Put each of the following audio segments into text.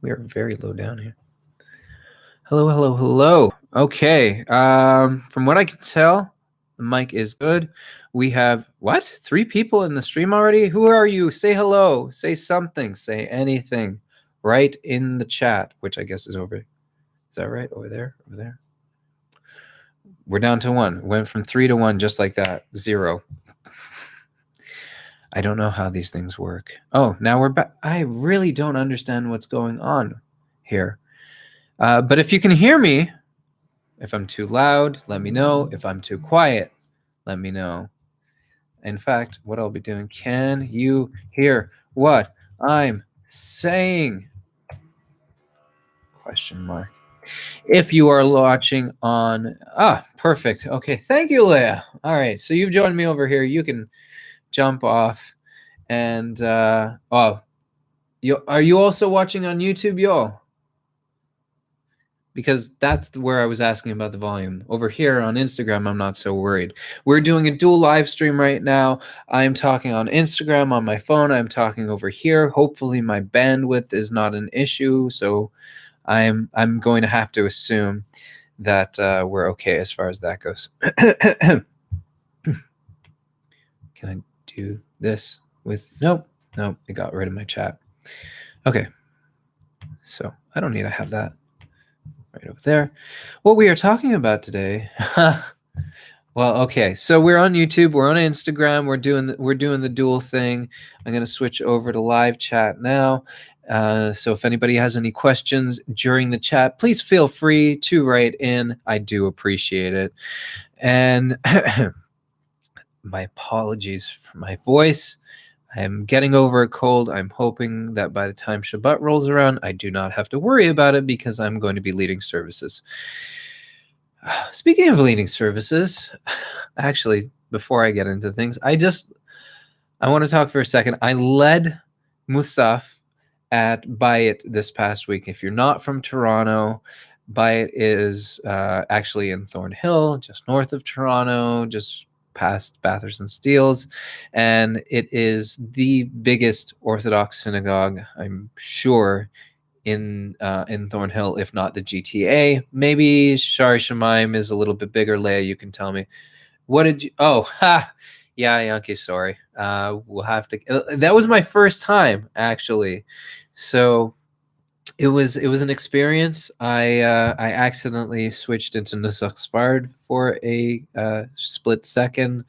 We are very low down here. Hello, hello, hello. Okay. From what I can tell, the mic is good. We have, 3 people in the stream already? Who are you? Say hello. Say something. Say anything. Right in the chat, which I guess is over. Is that right? Over there? Over there? We're down to 1. Went from 3 to 1 just like that. 0. I don't know how these things work. Oh, now we're back. I really don't understand what's going on here. But if you can hear me, if I'm too loud, let me know. If I'm too quiet, let me know. In fact, what I'll be doing, can you hear what I'm saying? Question mark. If you are watching on, perfect. Okay, thank you, Leah. All right, so you've joined me over here. You can jump off. And, are you also watching on YouTube, y'all? Because that's where I was asking about the volume. Over here on Instagram, I'm not so worried. We're doing a dual live stream right now. I'm talking on Instagram on my phone. I'm talking over here. Hopefully my bandwidth is not an issue. So I'm going to have to assume that we're okay as far as that goes. Can I do this with, nope, it got rid of my chat. Okay. So I don't need to have that. Right over there. What we are talking about today. Well, okay. So we're on YouTube. We're on Instagram. We're doing the dual thing. I'm going to switch over to live chat now. So if anybody has any questions during the chat, please feel free to write in. I do appreciate it. And my apologies for my voice. I'm getting over a cold. I'm hoping that by the time Shabbat rolls around, I do not have to worry about it because I'm going to be leading services. Speaking of leading services, actually, before I get into things, I want to talk for a second. I led Musaf at Bayit this past week. If you're not from Toronto, Bayit is actually in Thornhill, just north of Toronto, just past Bathurst and Steeles, and it is the biggest Orthodox synagogue, I'm sure, in Thornhill, if not the GTA. Maybe Shari Shemaim is a little bit bigger. Leah, you can tell me. What did you? Oh, yeah, Yankee. Sorry. We'll have to. That was my first time actually, so. It was an experience. I accidentally switched into Nusach Sfard for a split second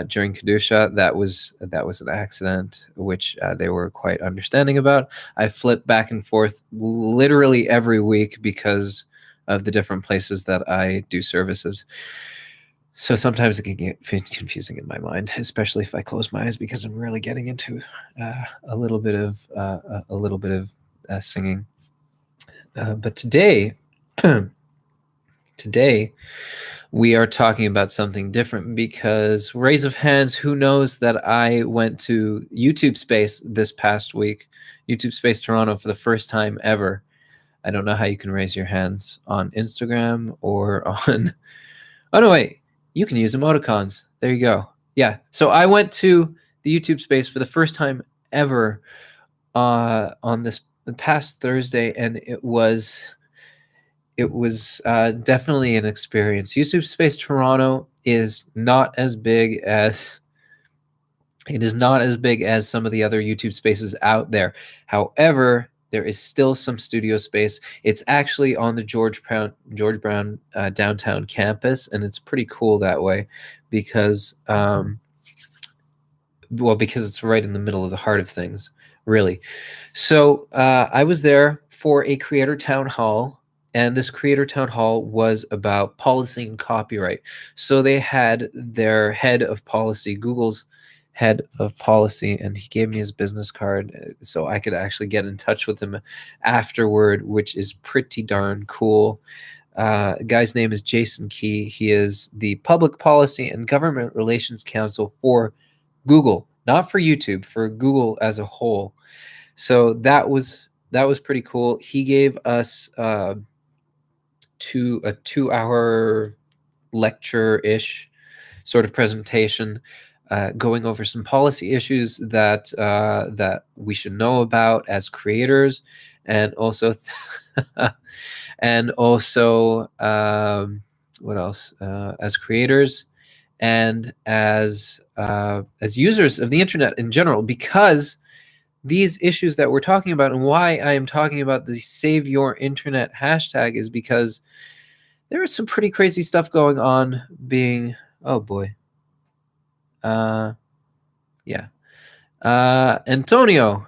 during Kedusha. That was an accident, which they were quite understanding about. I flipped back and forth literally every week because of the different places that I do services. So sometimes it can get confusing in my mind, especially if I close my eyes, because I'm really getting into a little bit of singing. But today, we are talking about something different because, raise of hands, who knows that I went to YouTube Space this past week, YouTube Space Toronto, for the first time ever. I don't know how you can raise your hands on Instagram or on... Oh, no, wait. You can use emoticons. There you go. Yeah. So I went to the YouTube Space for the first time ever on the past Thursday, and it was definitely an experience. YouTube Space Toronto is not as big as some of the other YouTube spaces out there. However, there is still some studio space. It's actually on the George Brown downtown campus, and it's pretty cool that way because it's right in the middle of the heart of things, really. So I was there for a creator town hall, and this creator town hall was about policy and copyright. So they had their head of policy, Google's head of policy, and he gave me his business card so I could actually get in touch with him afterward, which is pretty darn cool. Guy's name is Jason Key. He is the Public Policy and Government Relations Counsel for Google, not for YouTube, for Google as a whole. So that was pretty cool. He gave us a 2-hour lecture-ish sort of presentation, going over some policy issues that we should know about as creators, and also and also what else? As creators and as users of the internet in general, because these issues that we're talking about, and why I am talking about the Save Your Internet hashtag, is because there is some pretty crazy stuff going on being, oh boy. Yeah. Antonio,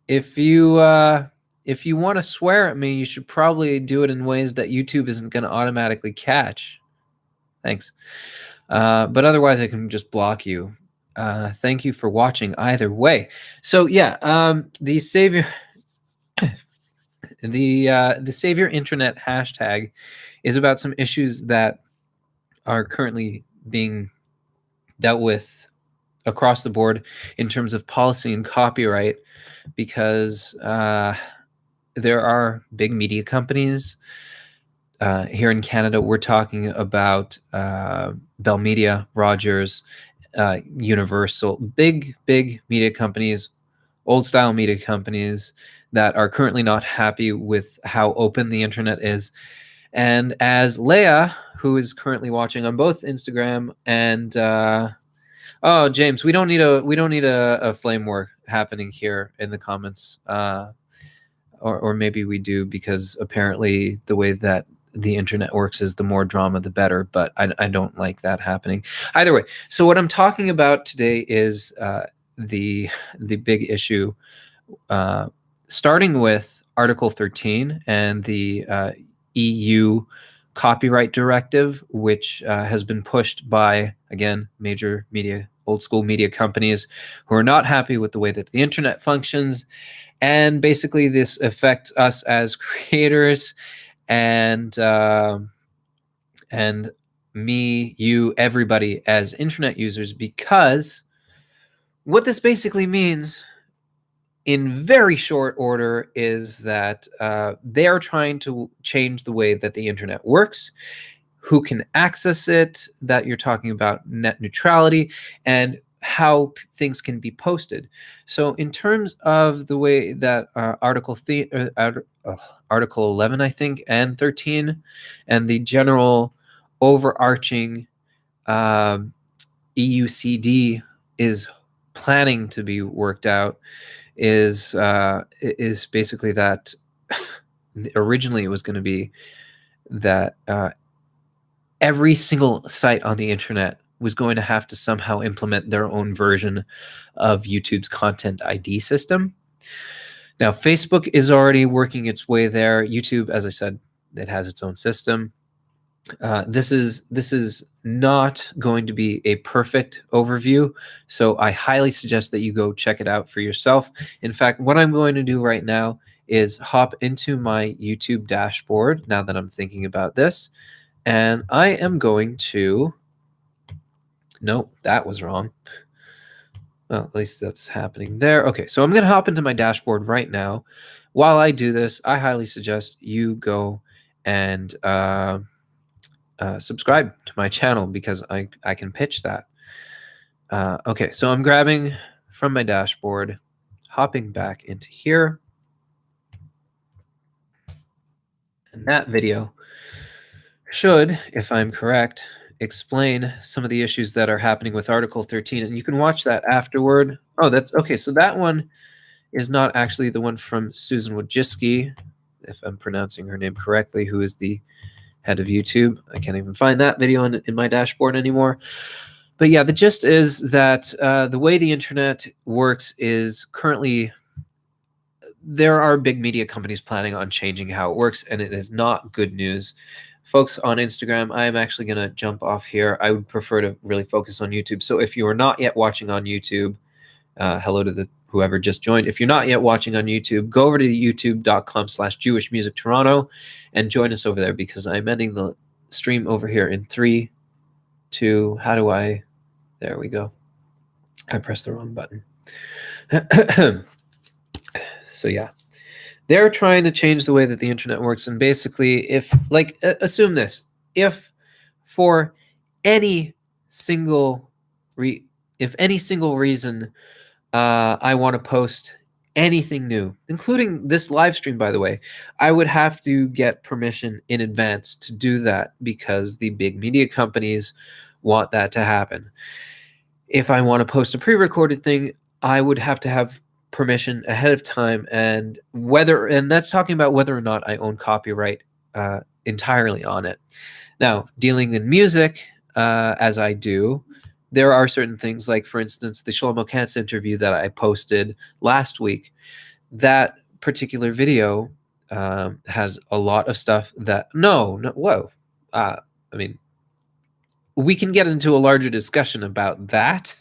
if you want to swear at me, you should probably do it in ways that YouTube isn't going to automatically catch. Thanks. But otherwise, I can just block you. Thank you for watching either way. So yeah, the Savior, the Savior Internet hashtag is about some issues that are currently being dealt with across the board in terms of policy and copyright, because there are big media companies. Here in Canada, we're talking about Bell Media, Rogers, Universal, big media companies, old style media companies that are currently not happy with how open the internet is. And as Leia, who is currently watching on both Instagram and oh, James, we don't need a flame war happening here in the comments. Or maybe we do, because apparently the way that the internet works is the more drama, the better. But I don't like that happening. Either way, so what I'm talking about today is the big issue, starting with Article 13 and the EU copyright directive, which has been pushed by, again, major media, old school media companies who are not happy with the way that the internet functions. And basically this affects us as creators and me, you, everybody as internet users, because what this basically means in very short order is that they are trying to change the way that the internet works, who can access it, that you're talking about net neutrality, and how things can be posted. So in terms of the way that Article 11, I think, and 13, and the general overarching EUCD is planning to be worked out, is basically that originally it was going to be that every single site on the internet was going to have to somehow implement their own version of YouTube's content ID system. Now, Facebook is already working its way there. YouTube, as I said, it has its own system. This is not going to be a perfect overview, so I highly suggest that you go check it out for yourself. In fact, what I'm going to do right now is hop into my YouTube dashboard now that I'm thinking about this, and I am going to, nope, that was wrong. Well, at least that's happening there. Okay, so I'm going to hop into my dashboard right now. While I do this, I highly suggest you go and subscribe to my channel, because I can pitch that. Okay, so I'm grabbing from my dashboard, hopping back into here. And that video should, if I'm correct, explain some of the issues that are happening with Article 13. And you can watch that afterward. Oh, that's okay. So that one is not actually the one from Susan Wojcicki, if I'm pronouncing her name correctly, who is the head of YouTube. I can't even find that video in my dashboard anymore. But yeah, the gist is that the way the internet works is currently, there are big media companies planning on changing how it works, and it is not good news. Folks on Instagram, I am actually going to jump off here. I would prefer to really focus on YouTube. So if you are not yet watching on YouTube, hello to whoever just joined. If you're not yet watching on YouTube, go over to youtube.com/Jewish Music Toronto and join us over there, because I'm ending the stream over here in 3, 2, there we go. I pressed the wrong button. So yeah, they're trying to change the way that the internet works. And basically, if, like, assume this, if for any single reason I want to post anything new, including this live stream, by the way, I would have to get permission in advance to do that because the big media companies want that to happen. If I want to post a pre-recorded thing, I would have to have permission ahead of time, and that's talking about whether or not I own copyright entirely on it. Now, dealing in music, as I do, there are certain things like, for instance, the Shlomo Katz interview that I posted last week. That particular video has a lot of stuff that whoa. I mean, we can get into a larger discussion about that,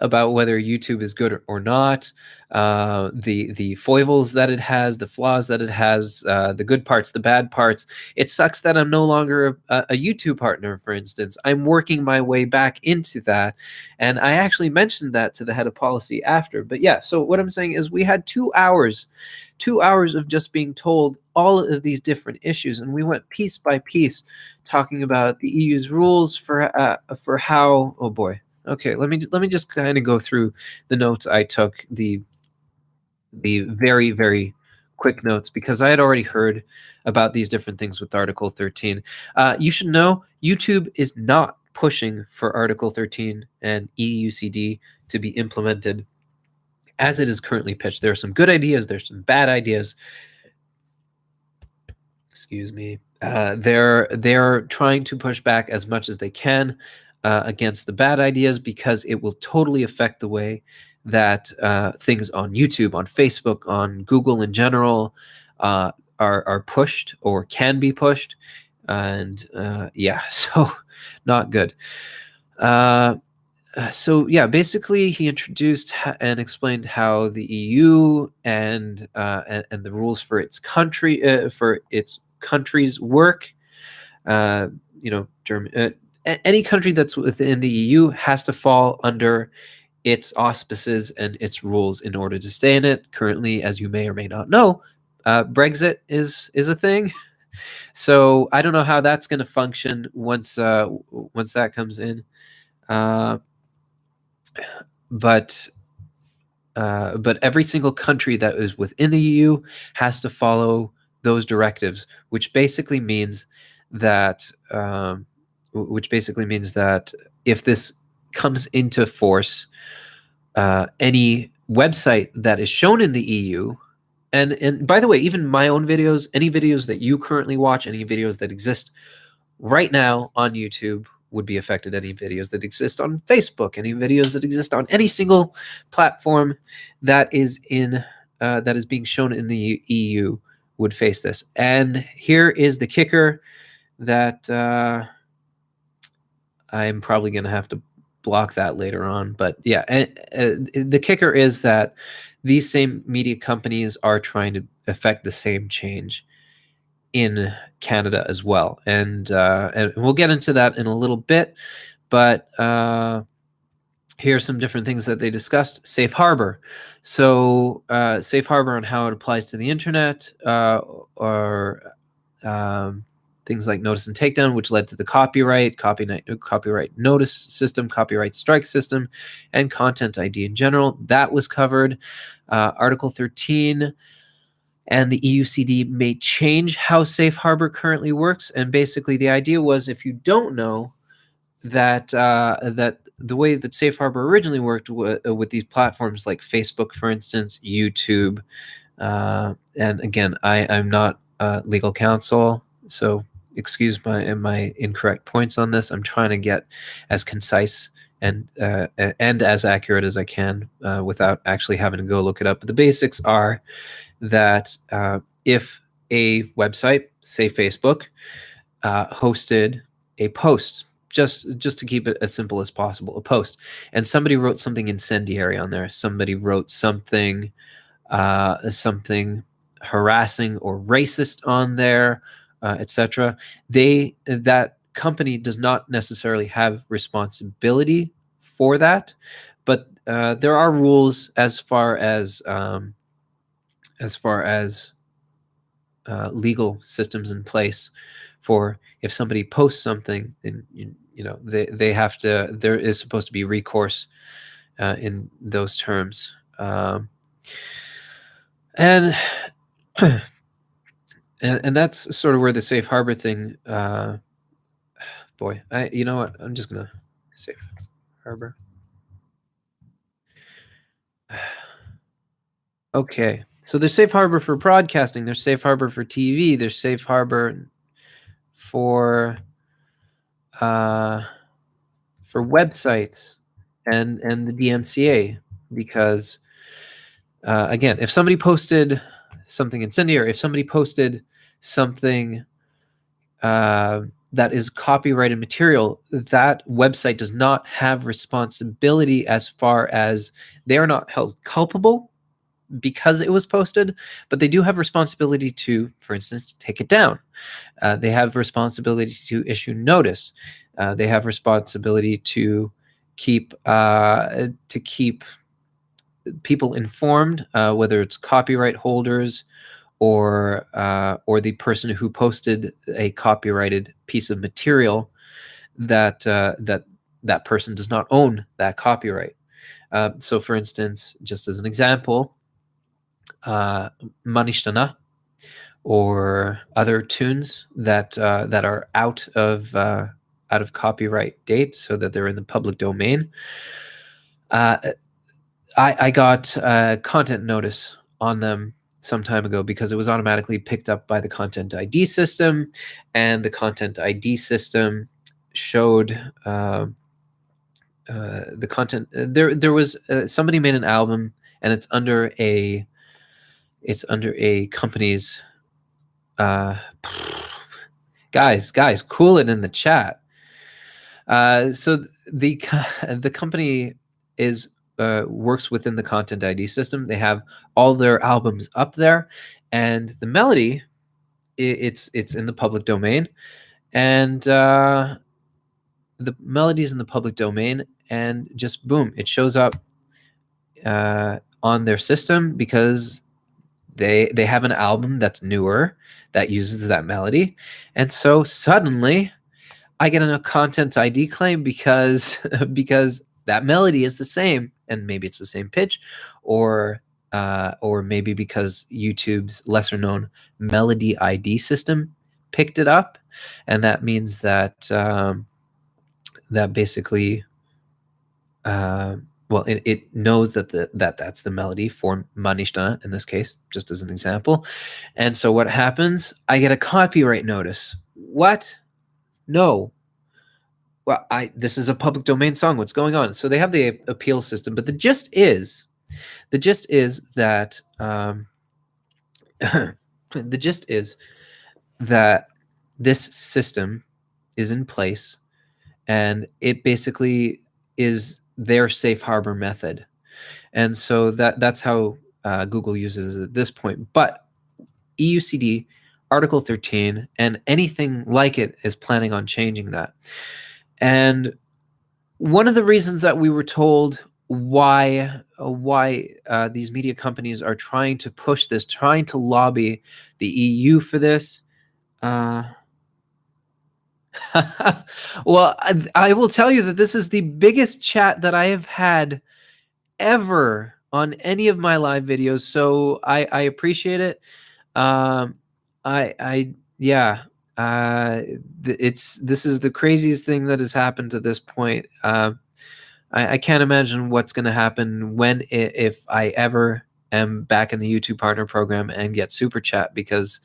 about whether YouTube is good or not, the foibles that it has, the flaws that it has, the good parts, the bad parts. It sucks that I'm no longer a YouTube partner, for instance. I'm working my way back into that, and I actually mentioned that to the head of policy after. But yeah, so what I'm saying is we had 2 hours of just being told all of these different issues, and we went piece by piece talking about the EU's rules for how. Oh boy. Okay, let me just kind of go through the notes I took, the very, very quick notes, because I had already heard about these different things with Article 13. You should know YouTube is not pushing for Article 13 and EUCD to be implemented as it is currently pitched. There are some good ideas, there's some bad ideas. Excuse me. They're trying to push back as much as they can against the bad ideas, because it will totally affect the way that things on YouTube, on Facebook, on Google in general are pushed or can be pushed. And yeah, so not good. So yeah, basically he introduced and explained how the EU and the rules for its countries work. Germany, any country that's within the EU has to fall under its auspices and its rules in order to stay in it. Currently, as you may or may not know, Brexit is a thing. So I don't know how that's going to function once that comes in. But every single country that is within the EU has to follow those directives, which basically means that if this comes into force, any website that is shown in the EU, and by the way, even my own videos, any videos that you currently watch, any videos that exist right now on YouTube would be affected. Any videos that exist on Facebook, any videos that exist on any single platform that is being shown in the EU would face this. And here is the kicker that I'm probably going to have to block that later on. But yeah, and the kicker is that these same media companies are trying to affect the same change in Canada as well, and we'll get into that in a little bit. But here's some different things that they discussed. Safe harbor. So safe harbor and how it applies to the internet, or things like notice and takedown, which led to the copyright notice system, copyright strike system, and content ID in general. That was covered. Article 13 and the EUCD may change how safe harbor currently works. And basically the idea was, if you don't know, that the way that safe harbor originally worked with these platforms like Facebook, for instance, YouTube, and again, I'm not legal counsel, so excuse my incorrect points on this. I'm trying to get as concise and as accurate as I can without actually having to go look it up. But the basics are that if a website, say Facebook, hosted a post, just to keep it as simple as possible, a post, and somebody wrote something incendiary on there, somebody wrote something harassing or racist on there, etc. That company does not necessarily have responsibility for that, but there are rules as far as legal systems in place for if somebody posts something, then they have to. There is supposed to be recourse in those terms. And and that's sort of where the safe harbor thing. Boy, you know what? I'm just gonna safe harbor. Okay, so there's safe harbor for broadcasting. There's safe harbor for TV. There's safe harbor for websites and the DMCA, because again, if somebody posted something incendiary, if somebody posted something that is copyrighted material, that website does not have responsibility as far as they are not held culpable because it was posted, but they do have responsibility to, for instance, take it down. They have responsibility to issue notice. They have responsibility to keep people informed, whether it's copyright holders or the person who posted a copyrighted piece of material, that that person does not own that copyright. So, for instance, just as an example, Manishtana or other tunes that are out of copyright date, so that they're in the public domain. I got a content notice on them some time ago because it was automatically picked up by the Content ID system, and the Content ID system showed the content. There was somebody made an album, and it's under a company's. Guys, cool it in the chat. So the company is works within the Content ID system. They have all their albums up there, and the melody, it's in the public domain, and the melody's in the public domain, and just boom, it shows up on their system because they have an album that's newer that uses that melody, and so suddenly I get a Content ID claim because that melody is the same, and maybe it's the same pitch, or maybe because YouTube's lesser known Melody ID system picked it up, and that means that that basically well, it knows that that's the melody for Manishtana in this case, just as an example. And so what happens? I get a copyright notice. What? No. Well, this is a public domain song. What's going on? So they have the appeal system, but the gist is that the gist is that this system is in place, and it basically is their safe harbor method, and so that's how Google uses it at this point. But EUCD Article 13 and anything like it is planning on changing that. And one of the reasons that we were told why these media companies are trying to push this, trying to lobby the EU for this. Well, I will tell you that this is the biggest chat that I have had ever on any of my live videos, so I appreciate it. Yeah, this is the craziest thing that has happened to this point. I can't imagine what's going to happen if I ever am back in the YouTube partner program and get super chat, because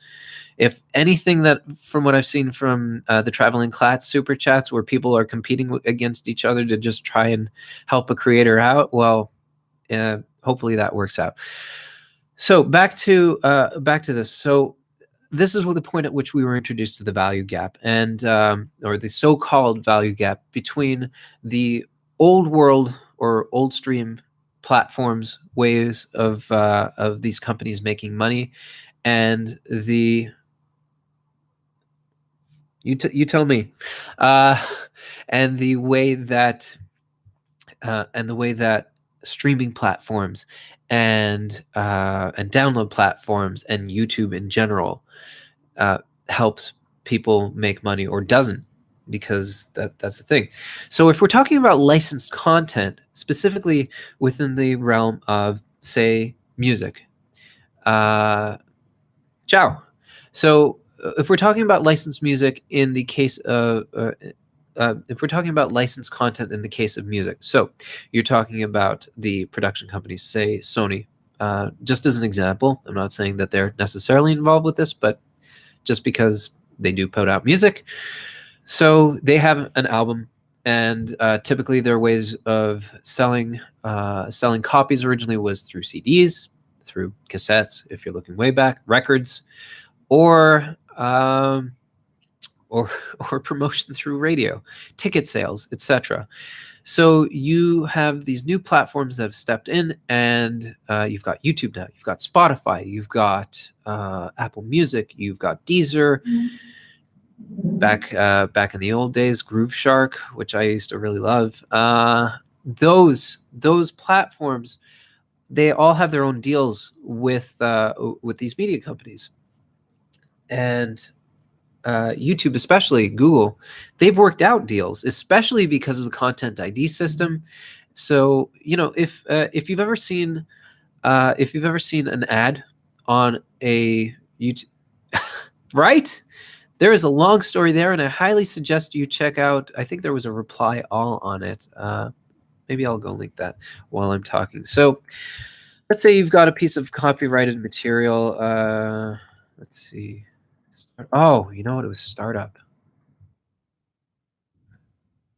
if anything, that from what I've seen from the Traveling Class super chats where people are competing against each other to just try and help a creator out, well, hopefully that works out. So back to this. So this is the point at which we were introduced to the value gap, and or the so-called value gap between the old world or old stream platforms ways of these companies making money, and the you tell me, and the way that streaming platforms and download platforms and YouTube in general helps people make money, or doesn't, because that's the thing. So if we're talking about licensed content, specifically within the realm of, say, music, Ciao. So if we're talking about licensed music in the case of if we're talking about licensed content in the case of music, so you're talking about the production companies, say Sony. Just as an example, I'm not saying that they're necessarily involved with this, but just because they do put out music. So they have an album, and typically their ways of selling copies originally was through CDs, through cassettes, if you're looking way back, records, or or promotion through radio, ticket sales, etc. So you have these new platforms that have stepped in, and you've got YouTube now, you've got Spotify, you've got Apple Music, you've got Deezer. Back in the old days, Groove Shark, which I used to really love. Those platforms, they all have their own deals with these media companies, and YouTube, especially Google, they've worked out deals, especially because of the Content ID system. So if you've ever seen an ad on a YouTube, right? There is a long story there, and I highly suggest you check out. I think there was a reply all on it. Maybe I'll go link that while I'm talking. So let's say you've got a piece of copyrighted material. Let's see. Oh, you know what? It was Startup.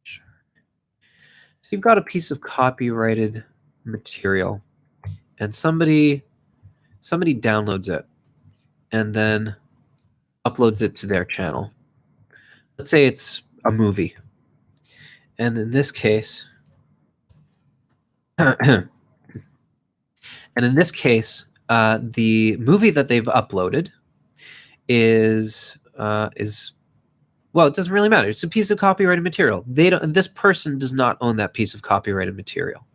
Sure. So you've got a piece of copyrighted material, and somebody downloads it and then uploads it to their channel. Let's say it's a movie, and in this case, the movie that they've uploaded is well, it doesn't really matter. It's a piece of copyrighted material. This person does not own that piece of copyrighted material.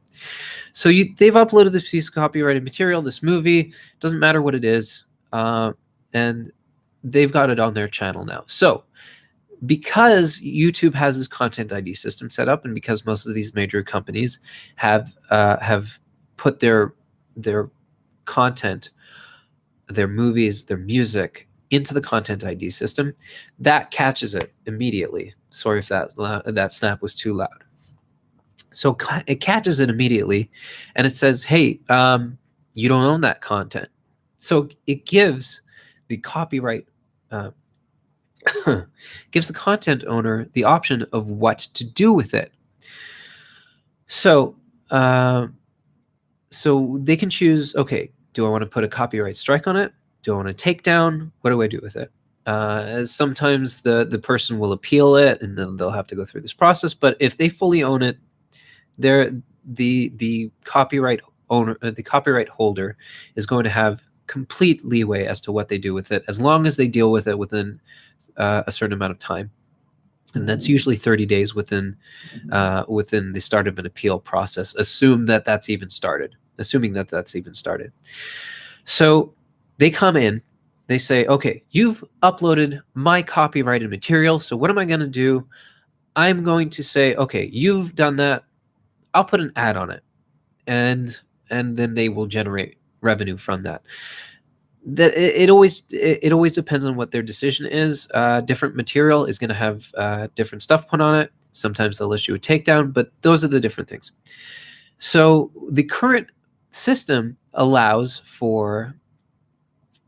So they've uploaded this piece of copyrighted material, this movie, doesn't matter what it is, and they've got it on their channel now. So because YouTube has this Content ID system set up, and because most of these major companies have put their content, their movies, their music into the Content ID system, that catches it immediately. Sorry if that snap was too loud. So it catches it immediately, and it says, hey, you don't own that content. So it gives the copyright gives the content owner the option of what to do with it. So so they can choose, okay, do I want to put a copyright strike on it? Do I want to take down? What do I do with it? Sometimes the person will appeal it, and then they'll have to go through this process. But if they fully own it, the copyright owner, the copyright holder, is going to have complete leeway as to what they do with it, as long as they deal with it within a certain amount of time, and that's usually 30 days within the start of an appeal process. Assuming that that's even started. So they come in, they say, okay, you've uploaded my copyrighted material. So what am I going to do? I'm going to say, okay, you've done that. I'll put an ad on it, and then they will generate revenue from that. It always depends on what their decision is. Different material is going to have different stuff put on it. Sometimes they'll issue a takedown, but those are the different things. So the current system allows for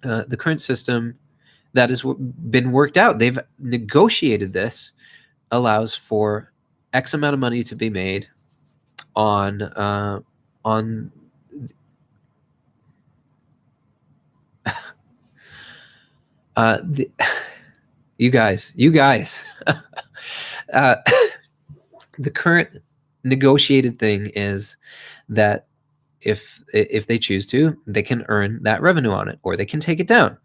the current system that has been worked out. They've negotiated this, allows for X amount of money to be made on you guys the current negotiated thing is that if they choose to, they can earn that revenue on it, or they can take it down.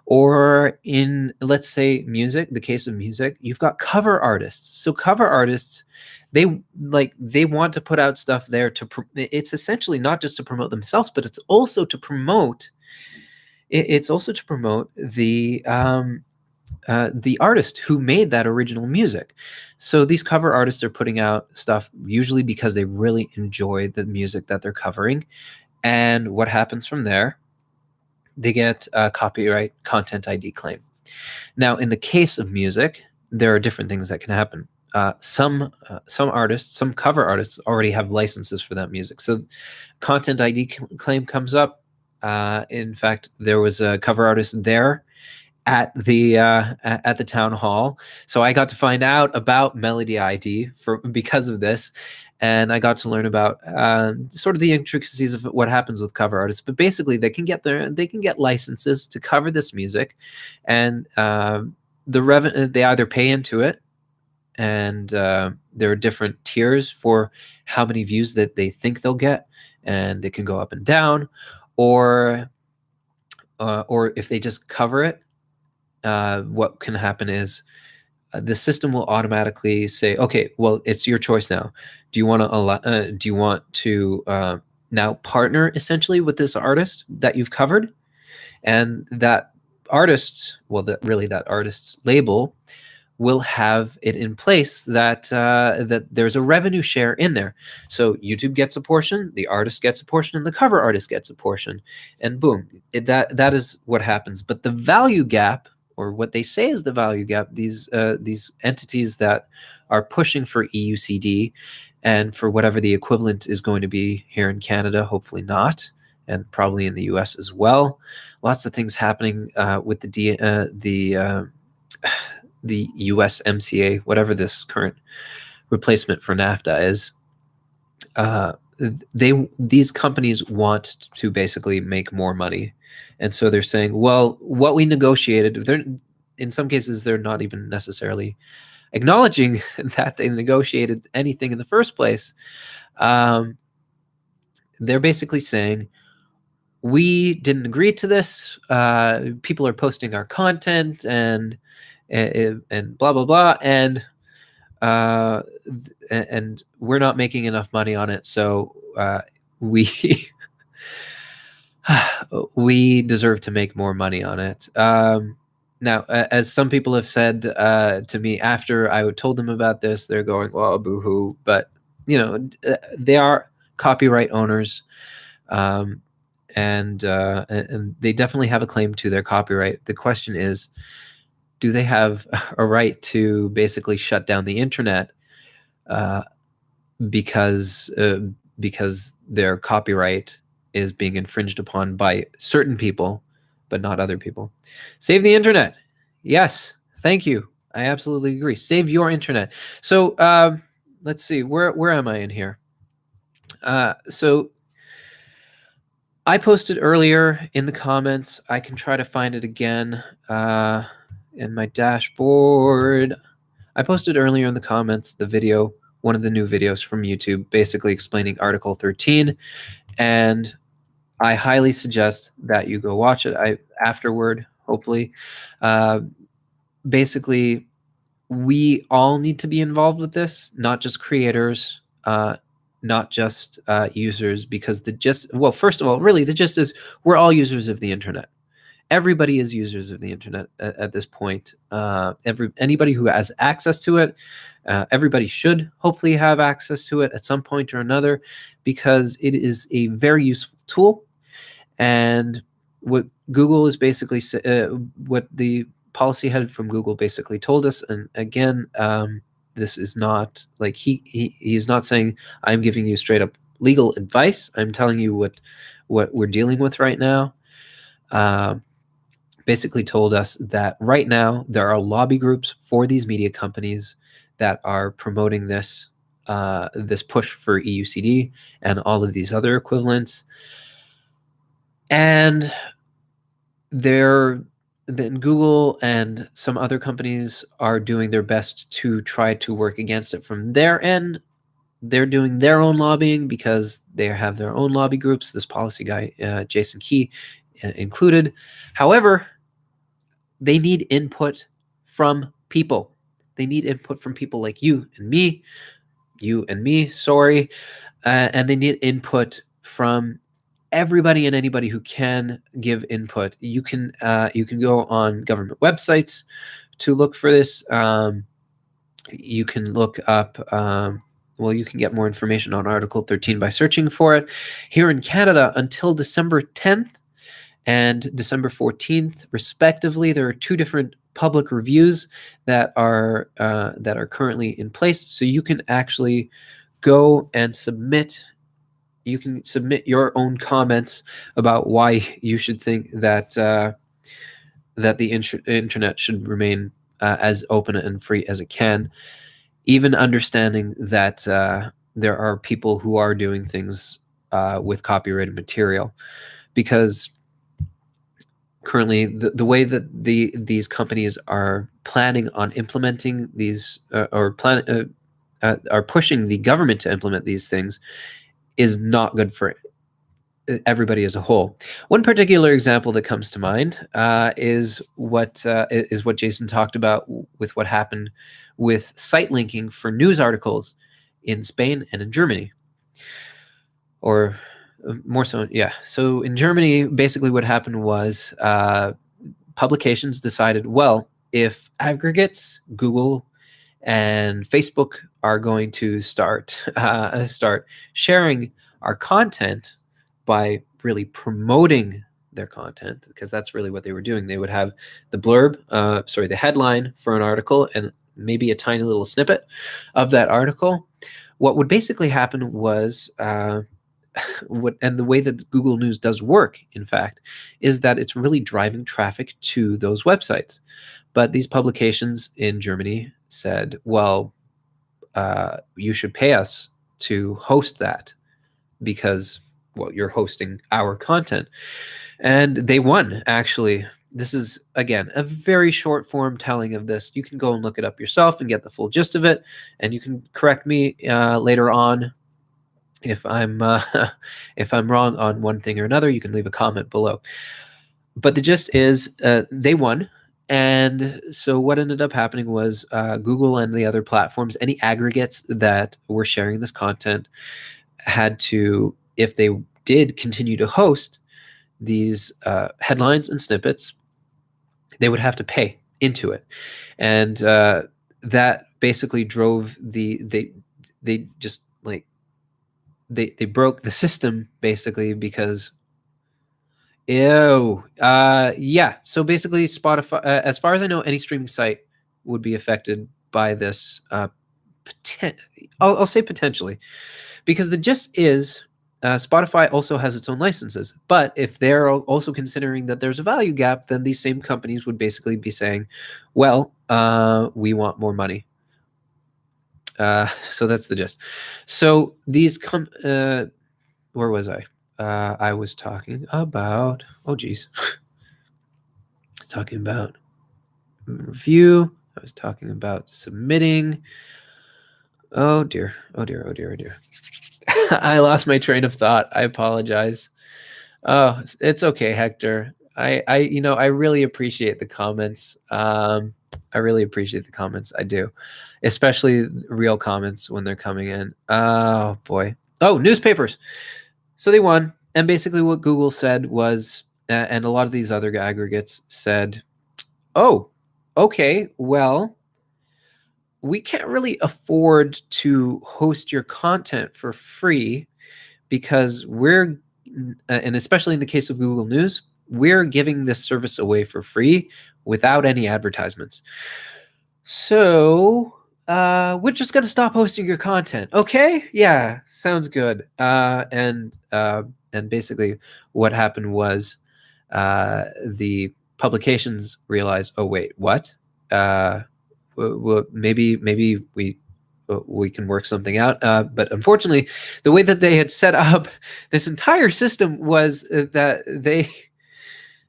Or in, let's say, music, the case of music, you've got cover artists. So cover artists, they want to put out stuff there it's essentially not just to promote themselves, but it's also to promote the artist who made that original music. So these cover artists are putting out stuff usually because they really enjoy the music that they're covering. And what happens from there they get a copyright content ID claim. Now, in the case of music, there are different things that can happen. Some artists, some cover artists already have licenses for that music. So content ID claim comes up. In fact, there was a cover artist there at the town hall, so I got to find out about Melody ID because of this, and I got to learn about sort of the intricacies of what happens with cover artists. But basically, they can get licenses to cover this music, and the revenue, they either pay into it, and there are different tiers for how many views that they think they'll get, and it can go up and down, or if they just cover it, what can happen is the system will automatically say, okay, well, it's your choice now. Do you want to now partner essentially with this artist that you've covered? And that artist's label will have it in place that there's a revenue share in there. So YouTube gets a portion, the artist gets a portion, and the cover artist gets a portion, and boom, that is what happens. But the value gap, or what they say is the value gap, these entities that are pushing for EUCD and for whatever the equivalent is going to be here in Canada, hopefully not, and probably in the US as well. Lots of things happening with the USMCA, whatever this current replacement for NAFTA is. These companies want to basically make more money, and so they're saying, well, what we negotiated, in some cases they're not even necessarily acknowledging that they negotiated anything in the first place. They're basically saying, we didn't agree to this. People are posting our content and blah blah blah, and we're not making enough money on it, so we we deserve to make more money on it. Now, as some people have said to me after I told them about this, they're going, well, boo-hoo. But they are copyright owners, and they definitely have a claim to their copyright. The question is, do they have a right to basically shut down the internet because their copyright is being infringed upon by certain people, but not other people? Save the internet. Yes, thank you. I absolutely agree. Save your internet. So let's see. Where am I in here? So I posted earlier in the comments. I can try to find it again in my dashboard. I posted earlier in the comments the video, one of the new videos from YouTube, basically explaining Article 13, and I highly suggest that you go watch it afterward, hopefully. Basically, we all need to be involved with this, not just creators, not just users, because first of all, really, the gist is we're all users of the internet. Everybody is users of the internet at this point. Anybody who has access to it, everybody should hopefully have access to it at some point or another, because it is a very useful tool. And what Google is basically, what the policy head from Google basically told us, and again, this is not like he is not saying I'm giving you straight up legal advice. I'm telling you what we're dealing with right now. Basically told us that right now there are lobby groups for these media companies that are promoting this push for EUCD and all of these other equivalents. And then Google and some other companies are doing their best to try to work against it from their end. They're doing their own lobbying because they have their own lobby groups, this policy guy, Jason Key, included. However, they need input from people. They need input from people like you and me, and they need input from everybody and anybody who can give input. You can go on government websites to look for this. You can look up. You can get more information on Article 13 by searching for it. Here in Canada, until December 10th, and December 14th, respectively. There are two different public reviews that are currently in place, so you can actually go and submit. You can submit your own comments about why you should think that that the internet should remain as open and free as it can, even understanding that there are people who are doing things with copyrighted material, because currently the way that these companies are planning on implementing these are pushing the government to implement these things is not good for everybody as a whole. One particular example that comes to mind is what Jason talked about with what happened with site linking for news articles in Spain and in Germany, or more so, yeah. So in Germany, basically what happened was publications decided, well, if aggregates, Google and Facebook are going to start sharing our content by really promoting their content, because that's really what they were doing. They would have the blurb, the headline for an article, and maybe a tiny little snippet of that article. What would basically happen was, and the way that Google News does work, in fact, is that it's really driving traffic to those websites. But these publications in Germany said, well, you should pay us to host that because, well, you're hosting our content. And they won, actually. This is, again, a very short form telling of this. You can go and look it up yourself and get the full gist of it. And you can correct me later on if I'm wrong on one thing or another. You can leave a comment below. But the gist is they won. And so what ended up happening was Google and the other platforms, any aggregates that were sharing this content, had to, if they did continue to host these headlines and snippets, they would have to pay into it. And that basically drove they just like they broke the system, basically, because yeah. So basically Spotify, as far as I know, any streaming site would be affected by this. I'll say potentially, because the gist is Spotify also has its own licenses. But if they're also considering that there's a value gap, then these same companies would basically be saying, well, we want more money. So that's the gist. So these where was I? I was talking about, oh geez. I was talking about review. I was talking about submitting. Oh dear. I lost my train of thought. I apologize. Oh, it's okay, Hector. I really appreciate the comments. I really appreciate the comments. I do, especially real comments when they're coming in. Oh boy. Oh, newspapers. So they won, and basically what Google said was, and a lot of these other aggregates said, oh, okay, well, we can't really afford to host your content for free because we're, and especially in the case of Google News, we're giving this service away for free without any advertisements. So we're just going to stop hosting your content. Okay? Yeah, sounds good. And basically what happened was the publications realized, oh, wait, what? Well, maybe we can work something out. But unfortunately, the way that they had set up this entire system was that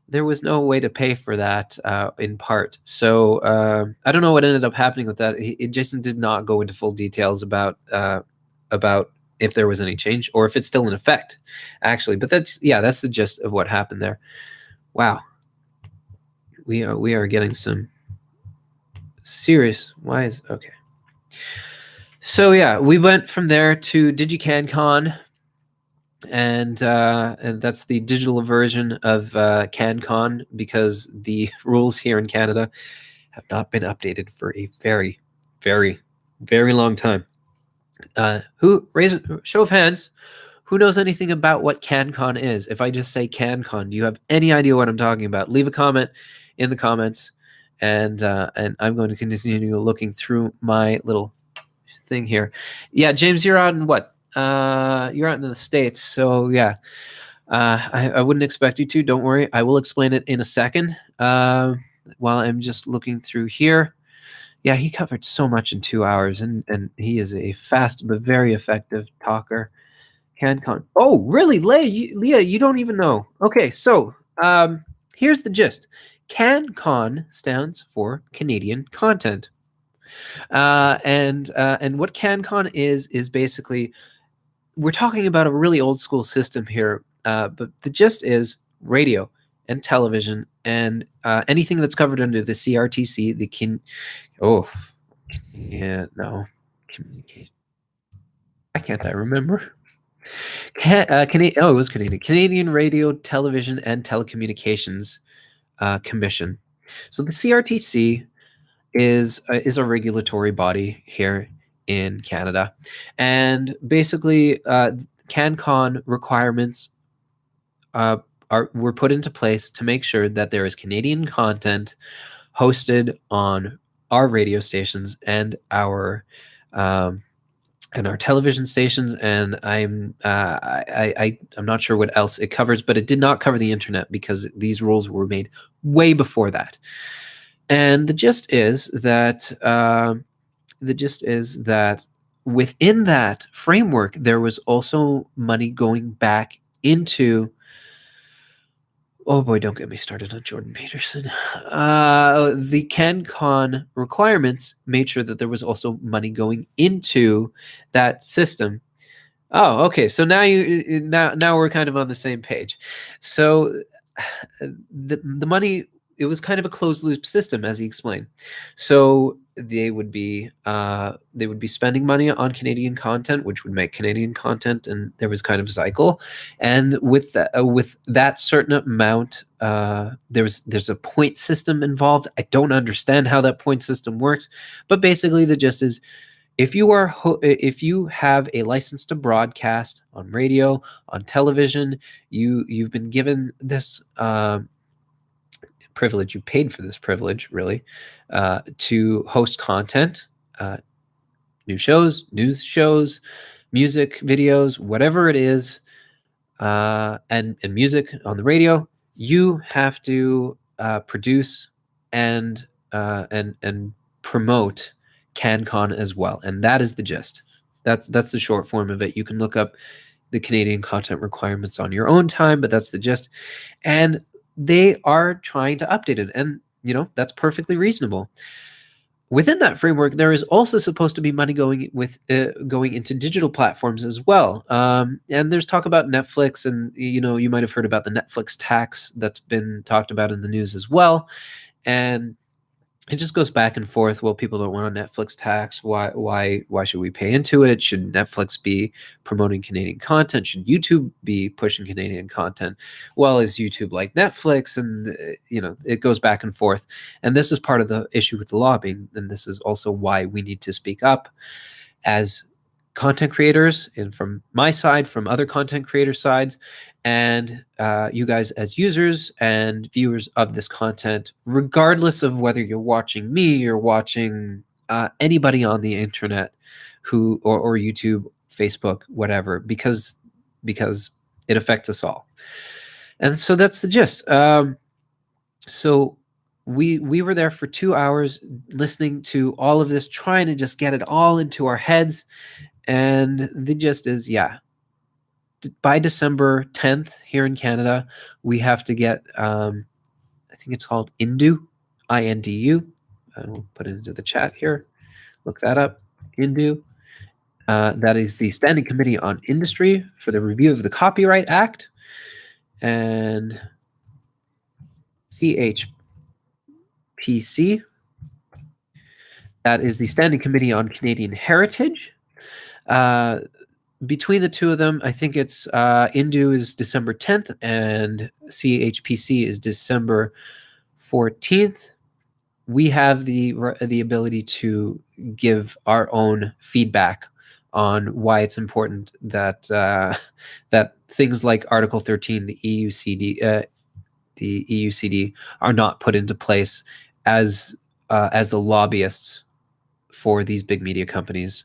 there was no way to pay for that in part. So I don't know what ended up happening with that. Jason did not go into full details about if there was any change or if it's still in effect, actually. But that's the gist of what happened there. Wow, we are getting some serious. Why is okay? So yeah, we went from there to DigiCanCon, and that's the digital version of CanCon, because the rules here in Canada have not been updated for a very, very, very long time. Show of hands, Who knows anything about what CanCon is? If I just say CanCon, do you have any idea what I'm talking about? Leave a comment in the comments, and I'm going to continue looking through my little thing here. Yeah, James, you're out in what? You're out in the States, so yeah. I wouldn't expect you to. Don't worry. I will explain it in a second. While I'm just looking through here. Yeah, he covered so much in 2 hours, and he is a fast but very effective talker. CanCon. Oh, really, Leah? You don't even know. Okay, so here's the gist. CanCon stands for Canadian Content, and what CanCon is basically, we're talking about a really old school system here, but the gist is radio and television and anything that's covered under the CRTC, communication. I can't. I remember. It was Canadian. Canadian Radio, Television, and Telecommunications Commission. So the CRTC is a regulatory body here in Canada, and basically, CanCon requirements were put into place to make sure that there is Canadian content hosted on our radio stations and our television stations, and I'm not sure what else it covers, but it did not cover the internet because these rules were made way before that. And the gist is that within that framework, there was also money going back into. Oh boy, don't get me started on Jordan Peterson. The CanCon requirements made sure that there was also money going into that system. Oh, okay. So now we're kind of on the same page. So the money, it was kind of a closed loop system, as he explained. So they would be spending money on Canadian content, which would make Canadian content, and there was kind of a cycle. And with that certain amount, there's a point system involved. I don't understand how that point system works, but basically the gist is, if you have a license to broadcast on radio, on television, you've been given this privilege. You paid for this privilege, really, to host content, news shows, music videos, whatever it is, and music on the radio. You have to produce and promote CanCon as well, and that is the gist. That's the short form of it. You can look up the Canadian content requirements on your own time, but that's the gist. And they are trying to update it, and that's perfectly reasonable. Within that framework, there is also supposed to be money going into digital platforms as well. And there's talk about Netflix, and you might have heard about the Netflix tax that's been talked about in the news as well. And it just goes back and forth. Well, people don't want a Netflix tax. Why should we pay into it? Should Netflix be promoting Canadian content? Should YouTube be pushing Canadian content? Well, is YouTube like Netflix? And it goes back and forth. And this is part of the issue with the lobbying. And this is also why we need to speak up as content creators, and from my side, from other content creator sides, and you guys as users and viewers of this content, regardless of whether you're watching me or watching anybody on the internet, or YouTube, Facebook, whatever, because it affects us all. And so that's the gist. So we were there for 2 hours listening to all of this, trying to just get it all into our heads. And the gist is, by December 10th here in Canada, we have to get, I think it's called INDU, INDU. I will put it into the chat here. Look that up, INDU. That is the Standing Committee on Industry for the Review of the Copyright Act. And CHPC, that is the Standing Committee on Canadian Heritage. Between the two of them, I think it's INDU is December 10th and CHPC is December 14th. We have the ability to give our own feedback on why it's important that that things like Article 13, the EUCD, are not put into place as the lobbyists for these big media companies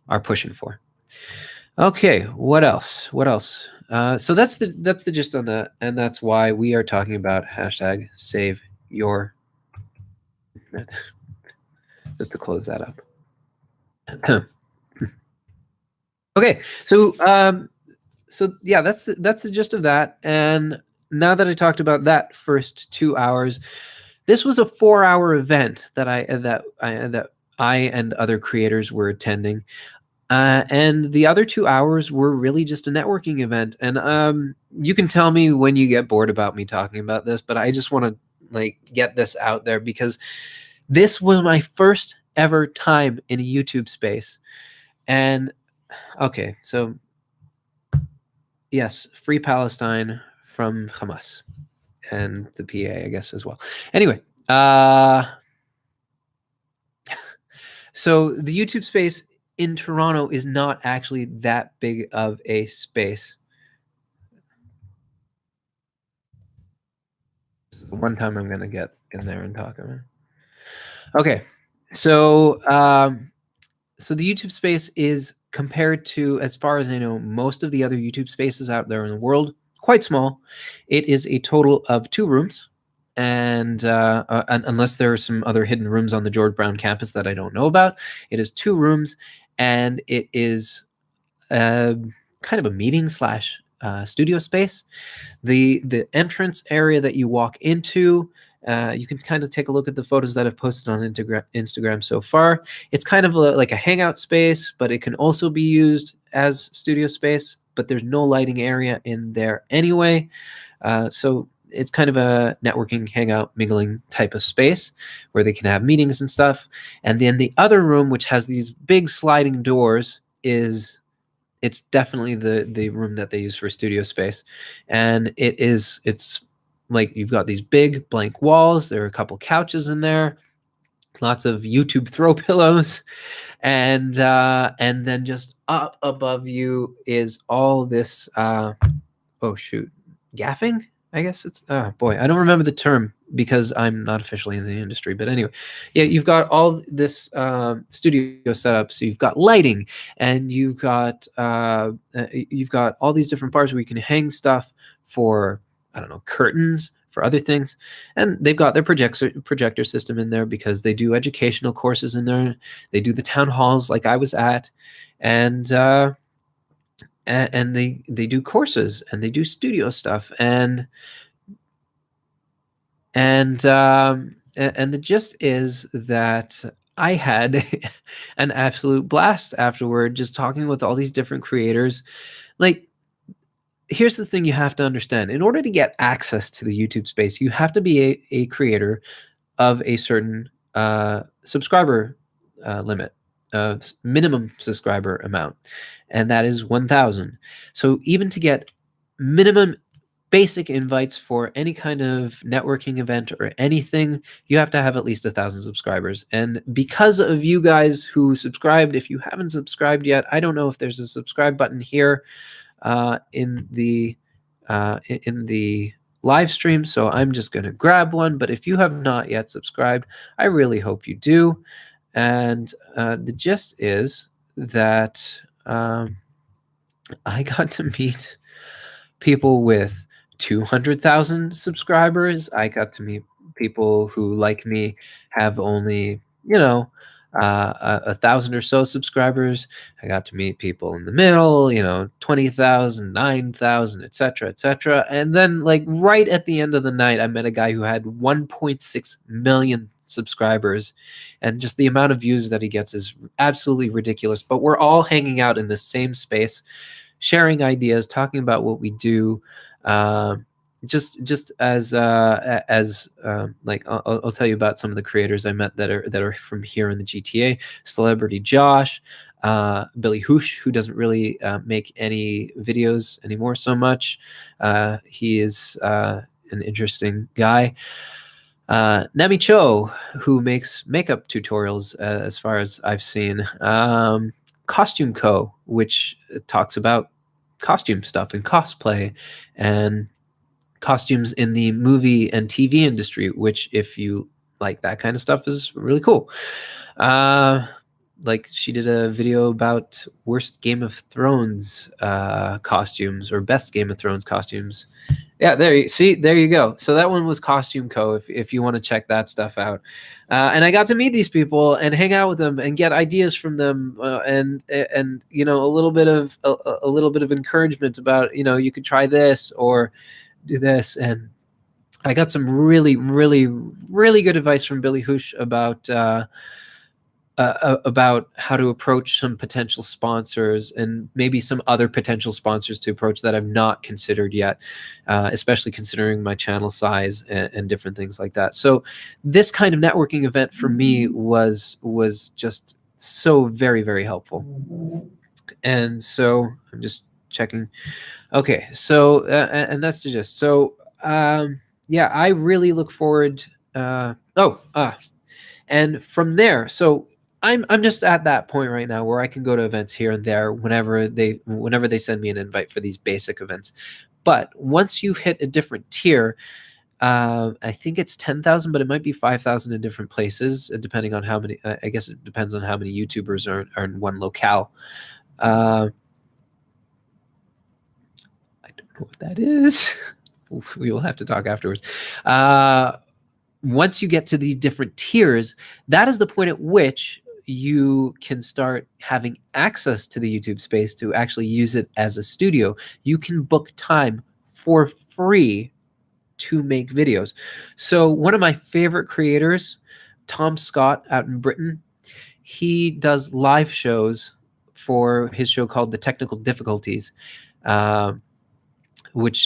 are pushing for. Okay, what else? So that's the gist on that, and that's why we are talking about hashtag save your internet. Just to close that up. Okay, so yeah, that's the gist of that. And now that I talked about that first 2 hours, this was a 4-hour event that I and other creators were attending. And the other 2 hours were really just a networking event. And you can tell me when you get bored about me talking about this, but I just want to like get this out there because this was my first ever time in a YouTube space. And okay, so yes, free Palestine from Hamas and the PA, I guess, as well. Anyway, so the YouTube space in Toronto is not actually that big of a space. This is the one time I'm going to get in there and talk about it. Okay, so so the YouTube space is, compared to, as far as I know, most of the other YouTube spaces out there in the world, quite small. It is a total of 2 rooms, and unless there are some other hidden rooms on the George Brown campus that I don't know about, it is 2 rooms, and it is kind of a meeting slash studio space. The entrance area that you walk into, you can kind of take a look at the photos that I've posted on Instagram so far. It's kind of like a hangout space, but it can also be used as studio space, but there's no lighting area in there anyway. So it's kind of a networking, hangout, mingling type of space where they can have meetings and stuff. And then the other room, which has these big sliding doors, it's definitely the room that they use for studio space. And it's like you've got these big blank walls. There are a couple couches in there, lots of YouTube throw pillows, and then just up above you is all this oh shoot, gaffing, I guess it's, oh boy, I don't remember the term because I'm not officially in the industry, but anyway, yeah, you've got all this studio setup. So you've got lighting, and you've got all these different bars where you can hang stuff for, I don't know, curtains, for other things. And they've got their projector system in there because they do educational courses in there. They do the town halls like I was at, and they do courses, and they do studio stuff, and the gist is that I had an absolute blast afterward, just talking with all these different creators. Like, here's the thing you have to understand: in order to get access to the YouTube space, you have to be a creator of a certain subscriber limit, minimum subscriber amount, and that is 1,000. So even to get minimum basic invites for any kind of networking event or anything, you have to have at least 1,000 subscribers. And because of you guys who subscribed, if you haven't subscribed yet, I don't know if there's a subscribe button here in the live stream, so I'm just going to grab one. But if you have not yet subscribed, I really hope you do. And the gist is that I got to meet people with 200,000 subscribers. I got to meet people who, like me, have only, 1,000 or so subscribers. I got to meet people in the middle, 20,000, 9,000, etc., etc. And then, like, right at the end of the night, I met a guy who had 1.6 million subscribers, and just the amount of views that he gets is absolutely ridiculous. But we're all hanging out in the same space, sharing ideas, talking about what we do. Just as like I'll tell you about some of the creators I met that are from here in the GTA. Celebrity Josh, Billy Hoosh, who doesn't really make any videos anymore so much. He is an interesting guy. Nami Cho, who makes makeup tutorials, as far as I've seen. Costume Co., which talks about costume stuff and cosplay and costumes in the movie and TV industry, which, if you like that kind of stuff, is really cool. Like, she did a video about worst Game of Thrones costumes, or best Game of Thrones costumes. Yeah, there you go. So that one was Costume Co. If you want to check that stuff out. And I got to meet these people and hang out with them and get ideas from them, and you know, a little bit of encouragement about, you know, you could try this or do this. And I got some really, really, really good advice from Billy Hoosh about how to approach some potential sponsors, and maybe some other potential sponsors to approach that I've not considered yet, especially considering my channel size and different things like that. So this kind of networking event for me was just so very, very helpful. And so I'm just checking. Okay, so and that's the gist. So yeah, I really look forward. And from there, so I'm just at that point right now where I can go to events here and there whenever they send me an invite for these basic events. But once you hit a different tier, I think it's 10,000, but it might be 5,000 in different places, depending on how many. I guess it depends on how many YouTubers are in one locale. I don't know what that is. We will have to talk afterwards. Once you get to these different tiers, that is the point at which you can start having access to the YouTube space to actually use it as a studio. You can book time for free to make videos. So one of my favorite creators, Tom Scott out in Britain, he does live shows for his show called The Technical Difficulties, which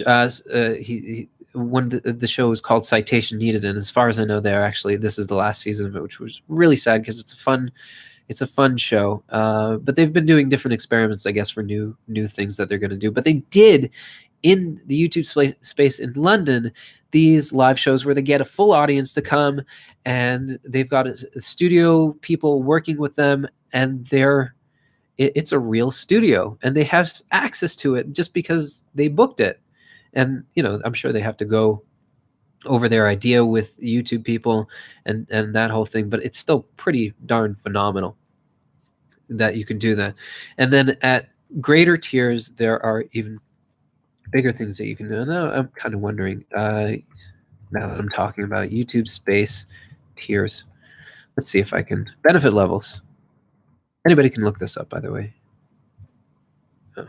the show is called Citation Needed, and as far as I know, this is the last season of it, which was really sad because it's a fun show. But they've been doing different experiments, I guess, for new things that they're going to do. But they did, in the YouTube space in London, these live shows where they get a full audience to come, and they've got a studio people working with them, and it's a real studio, and they have access to it just because they booked it. And, you know, I'm sure they have to go over their idea with YouTube people and that whole thing, but it's still pretty darn phenomenal that you can do that. And then at greater tiers, there are even bigger things that you can do. And I'm kind of wondering, now that I'm talking about it, YouTube space tiers. Let's see if I can. Benefit levels. Anybody can look this up, by the way. Oh.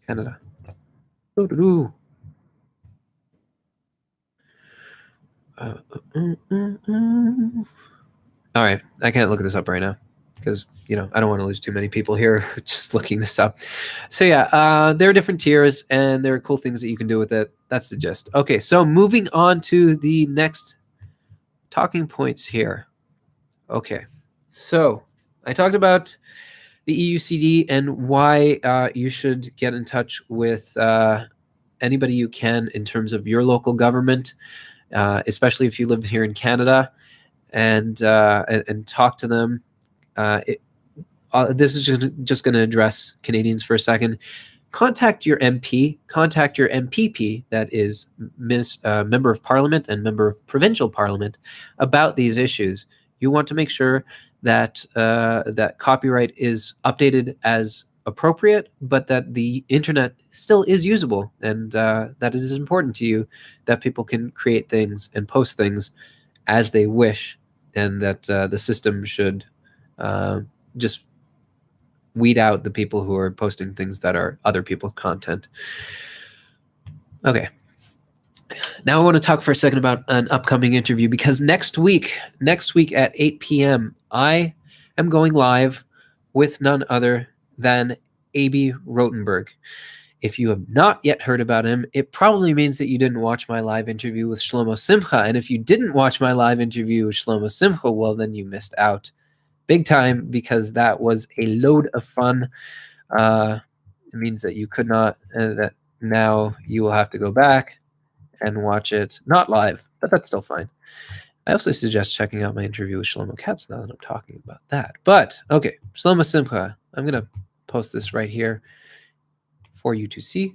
Canada. All right, I can't look this up right now because, you know, I don't want to lose too many people here just looking this up. So yeah, there are different tiers and there are cool things that you can do with it. That's the gist. Okay, so moving on to the next talking points here. Okay, so I talked about the EUCD and why you should get in touch with anybody you can in terms of your local government, especially if you live here in Canada, and talk to them. This is just going to address Canadians for a second. Contact your MP, contact your MPP, that is Member of Parliament and Member of Provincial Parliament, about these issues. You want to make sure that that copyright is updated as appropriate, but that the internet still is usable, and that it is important to you that people can create things and post things as they wish, and that the system should just weed out the people who are posting things that are other people's content. Okay. Now I want to talk for a second about an upcoming interview, because next week at 8 p.m., I am going live with none other than A.B. Rotenberg. If you have not yet heard about him, it probably means that you didn't watch my live interview with Shlomo Simcha. And if you didn't watch my live interview with Shlomo Simcha, well, then you missed out big time, because that was a load of fun. It means that you could not, that now you will have to go back and watch it, not live, but that's still fine. I also suggest checking out my interview with Shlomo Katz now that I'm talking about that. But okay, Shlomo Simcha. I'm going to post this right here for you to see.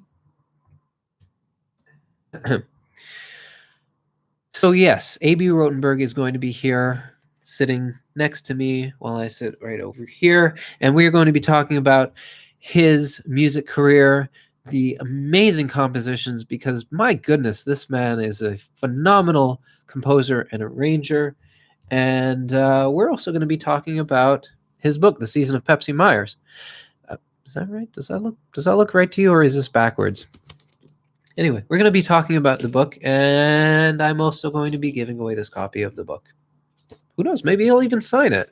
So yes, A.B. Rotenberg is going to be here sitting next to me while I sit right over here. And we are going to be talking about his music career, the amazing compositions, because my goodness, this man is a phenomenal composer and arranger. And we're also going to be talking about his book, The Season of Pepsi Myers. Is that right? Does that look right to you, or is this backwards? Anyway, we're going to be talking about the book, and I'm also going to be giving away this copy of the book. Who knows? Maybe he'll even sign it.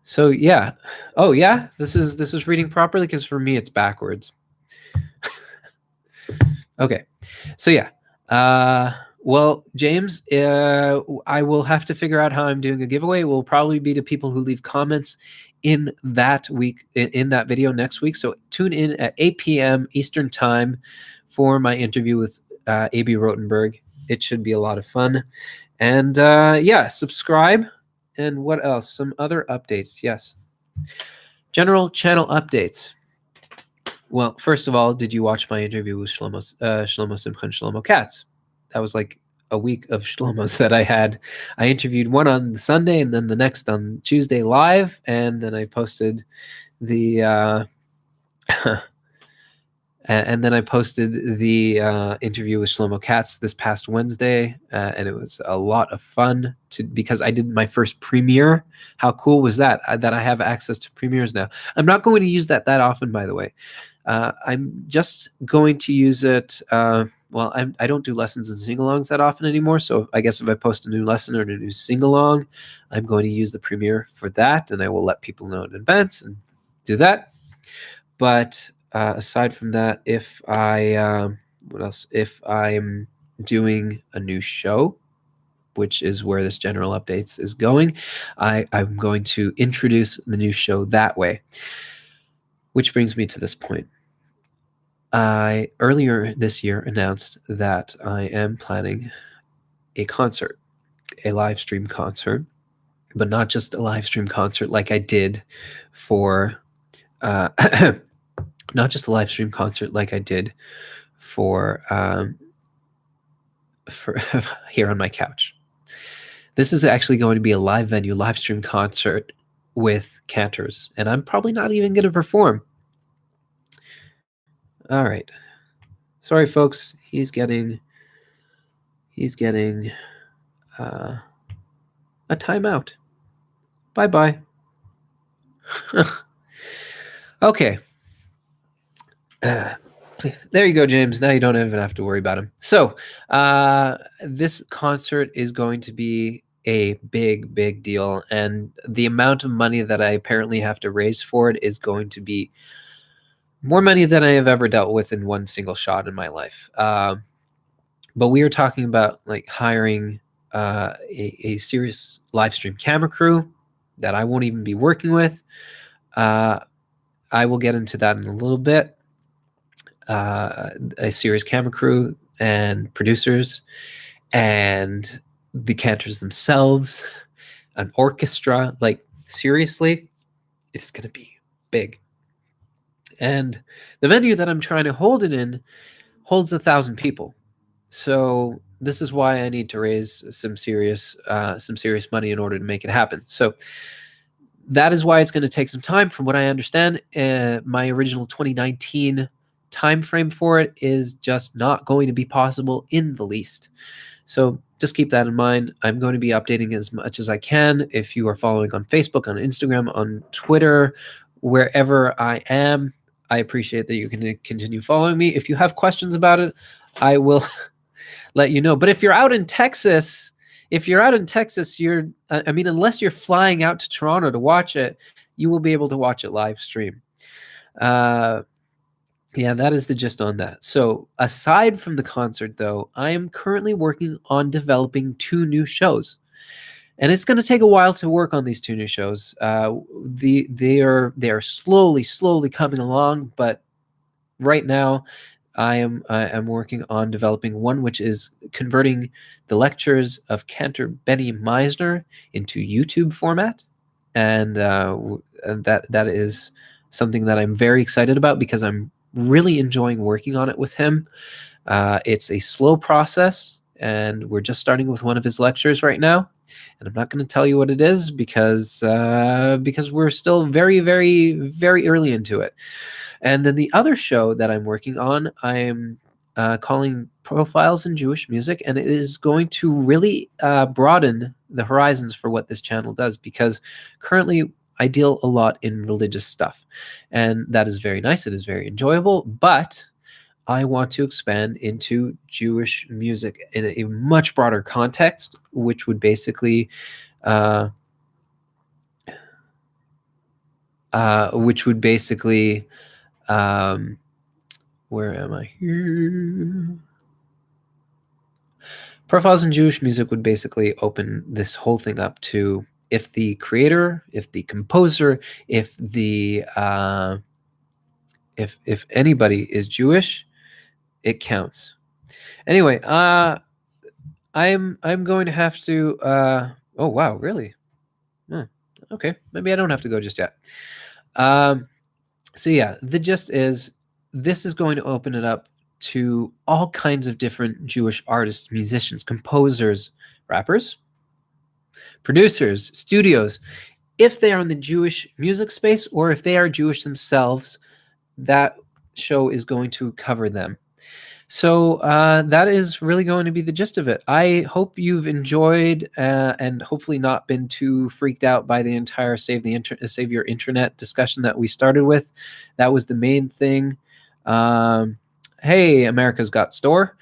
So yeah. Oh yeah, this is reading properly, because for me it's backwards. Okay. So yeah. Well, James, I will have to figure out how I'm doing a giveaway. It will probably be to people who leave comments in that week, in that video next week. So tune in at 8 p.m. Eastern time for my interview with A.B. Rotenberg. It should be a lot of fun. And yeah, subscribe. And what else? Some other updates. Yes. General channel updates. Well, first of all, did you watch my interview with Shlomo Simcha and Shlomo Katz? That was like a week of Shlomos that I had. I interviewed one on the Sunday and then the next on Tuesday live, and then I posted the and then I posted the interview with Shlomo Katz this past Wednesday, and it was a lot of fun because I did my first premiere. How cool was that? That I have access to premieres now. I'm not going to use that often, by the way. I'm just going to use it. Well, I don't do lessons and sing-alongs that often anymore. So I guess if I post a new lesson or a new sing-along, I'm going to use the premiere for that, and I will let people know in advance and do that. But aside from that, if I what else? If I'm doing a new show, which is where this general updates is going, I'm going to introduce the new show that way. Which brings me to this point. I earlier this year announced that I am planning a concert, a live stream concert, but not just a live stream concert like I did for, not just a live stream concert like I did for here on my couch. This is actually going to be a live venue, live stream concert with cantors, and I'm probably not even going to perform. All right. Sorry, folks. He's getting a timeout. Bye-bye. Okay. There you go, James. Now you don't even have to worry about him. So this concert is going to be a big, big deal. And the amount of money that I apparently have to raise for it is going to be more money than I have ever dealt with in one single shot in my life. But we are talking about like hiring a serious live stream camera crew that I won't even be working with. I will get into that in a little bit. A serious camera crew and producers and the cantors themselves, an orchestra. Like, seriously, it's going to be big. And the venue that I'm trying to hold it in holds 1,000 people. So this is why I need to raise some serious money in order to make it happen. So that is why it's going to take some time. From what I understand, my original 2019 time frame for it is just not going to be possible in the least. So just keep that in mind. I'm going to be updating as much as I can. If you are following on Facebook, on Instagram, on Twitter, wherever I am, I appreciate that you can continue following me. If you have questions about it, I will let you know. But if you're out in Texas, you're, I mean, unless you're flying out to Toronto to watch it, you will be able to watch it live stream. Yeah, that is the gist on that. So aside from the concert, though, I am currently working on developing 2 new shows. And it's going to take a while to work on these 2 new shows. They are slowly coming along, but right now I'm working on developing one which is converting the lectures of Cantor Benny Meisner into YouTube format, and that is something that I'm very excited about because I'm really enjoying working on it with him. It's a slow process, and we're just starting with one of his lectures right now. And I'm not going to tell you what it is because we're still very, very, very early into it. And then the other show that I'm working on, I'm calling Profiles in Jewish Music, and it is going to really broaden the horizons for what this channel does, because currently I deal a lot in religious stuff, and that is very nice. It is very enjoyable, but I want to expand into Jewish music in a much broader context, which would basically uh, where am I here? Profiles in Jewish Music would basically open this whole thing up to, if the creator, if the composer, if the if anybody is Jewish, it counts. Anyway, I'm going to have to. Oh wow, really? Okay, maybe I don't have to go just yet. So yeah, the gist is, this is going to open it up to all kinds of different Jewish artists, musicians, composers, rappers, producers, studios. If they are in the Jewish music space, or if they are Jewish themselves, that show is going to cover them. So that is really going to be the gist of it. I hope you've enjoyed and hopefully not been too freaked out by the entire Save Your Internet discussion that we started with. That was the main thing. Hey, America's Got Store.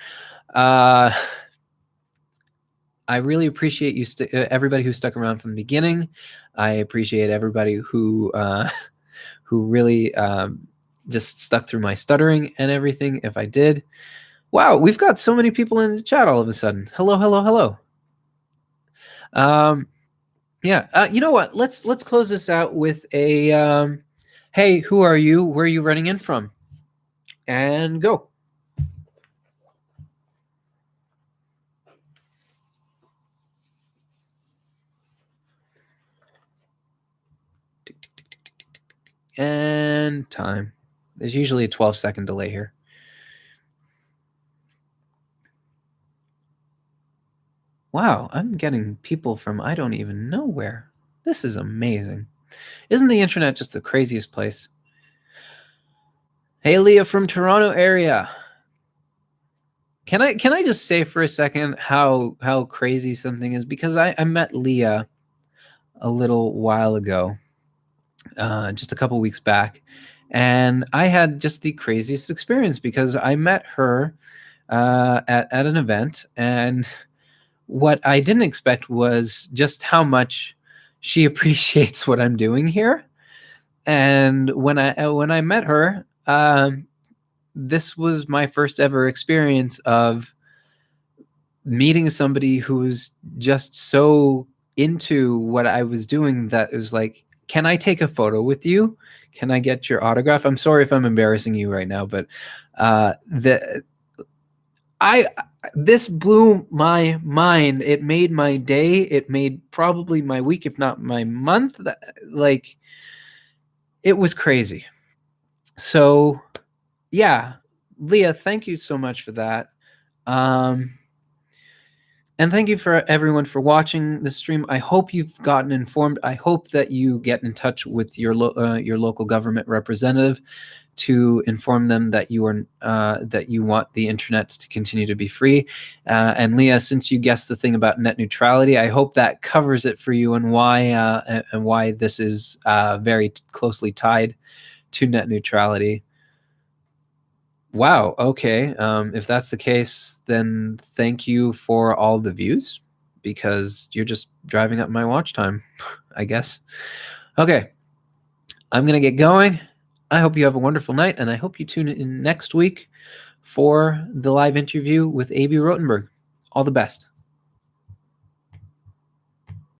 I really appreciate you, everybody who stuck around from the beginning. I appreciate everybody who really just stuck through my stuttering and everything, if I did. Wow, we've got so many people in the chat all of a sudden. Hello, hello, hello. Yeah, you know what? Let's close this out with a hey, who are you? Where are you running in from? And go. And time. There's usually a 12-second delay here. Wow, I'm getting people from I don't even know where. This is amazing. Isn't the internet just the craziest place? Hey, Leah from Toronto area. Can I just say for a second how crazy something is? Because I met Leah a little while ago, just a couple weeks back, and I had just the craziest experience because I met her at an event, and what I didn't expect was just how much she appreciates what I'm doing here. And when I met her, this was my first ever experience of meeting somebody who's just so into what I was doing that it was like, can I take a photo with you? Can I get your autograph? I'm sorry if I'm embarrassing you right now, but this blew my mind. It made my day. It made probably my week, if not my month. Like, it was crazy. So yeah, Leah, thank you so much for that. And thank you for everyone for watching the stream. I hope you've gotten informed. I hope that you get in touch with your local government representative to inform them that you are that you want the internet to continue to be free. And Leah, since you guessed the thing about net neutrality, I hope that covers it for you, and why this is very closely tied to net neutrality. Wow. Okay. If that's the case, then thank you for all the views, because you're just driving up my watch time, I guess. Okay. I'm going to get going. I hope you have a wonderful night, and I hope you tune in next week for the live interview with A.B. Rotenberg. All the best.